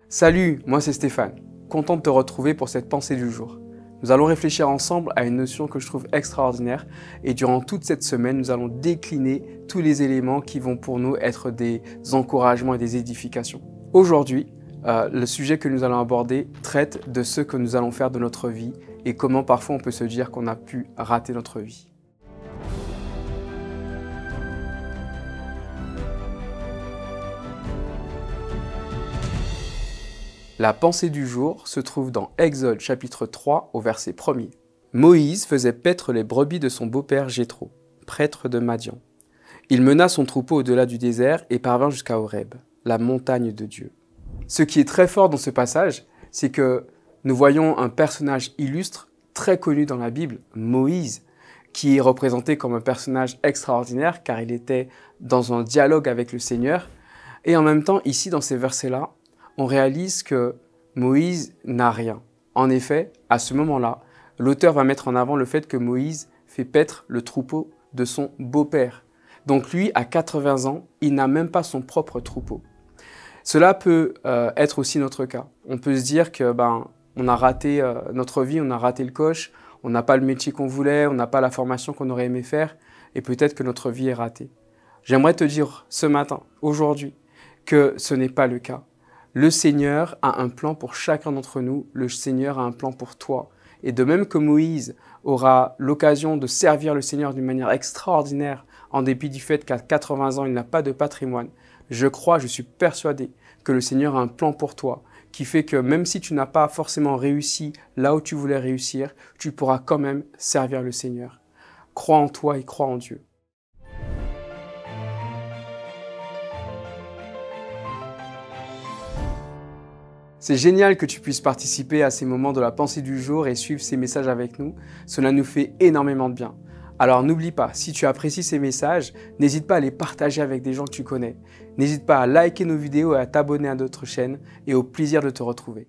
Salut, moi c'est Stéphane, content de te retrouver pour cette pensée du jour. Nous allons réfléchir ensemble à une notion que je trouve extraordinaire et durant toute cette semaine, nous allons décliner tous les éléments qui vont pour nous être des encouragements et des édifications. Aujourd'hui, le sujet que nous allons aborder traite de ce que nous allons faire de notre vie et comment parfois on peut se dire qu'on a pu rater notre vie. La pensée du jour se trouve dans Exode chapitre 3 au verset 1er. Moïse faisait paître les brebis de son beau-père Jéthro, prêtre de Madian. Il mena son troupeau au-delà du désert et parvint jusqu'à Horeb, la montagne de Dieu. Ce qui est très fort dans ce passage, c'est que nous voyons un personnage illustre, très connu dans la Bible, Moïse, qui est représenté comme un personnage extraordinaire car il était dans un dialogue avec le Seigneur. Et en même temps, ici dans ces versets-là, on réalise que Moïse n'a rien. En effet, à ce moment-là, l'auteur va mettre en avant le fait que Moïse fait paître le troupeau de son beau-père. Donc lui, à 80 ans, il n'a même pas son propre troupeau. Cela peut être aussi notre cas. On peut se dire que on a raté notre vie, on a raté le coche, on n'a pas le métier qu'on voulait, on n'a pas la formation qu'on aurait aimé faire, et peut-être que notre vie est ratée. J'aimerais te dire ce matin, aujourd'hui, que ce n'est pas le cas. Le Seigneur a un plan pour chacun d'entre nous, le Seigneur a un plan pour toi. Et de même que Moïse aura l'occasion de servir le Seigneur d'une manière extraordinaire, en dépit du fait qu'à 80 ans, il n'a pas de patrimoine, je suis persuadé que le Seigneur a un plan pour toi, qui fait que même si tu n'as pas forcément réussi là où tu voulais réussir, tu pourras quand même servir le Seigneur. Crois en toi et crois en Dieu. C'est génial que tu puisses participer à ces moments de la pensée du jour et suivre ces messages avec nous. Cela nous fait énormément de bien. Alors n'oublie pas, si tu apprécies ces messages, n'hésite pas à les partager avec des gens que tu connais. N'hésite pas à liker nos vidéos et à t'abonner à notre chaîne et au plaisir de te retrouver.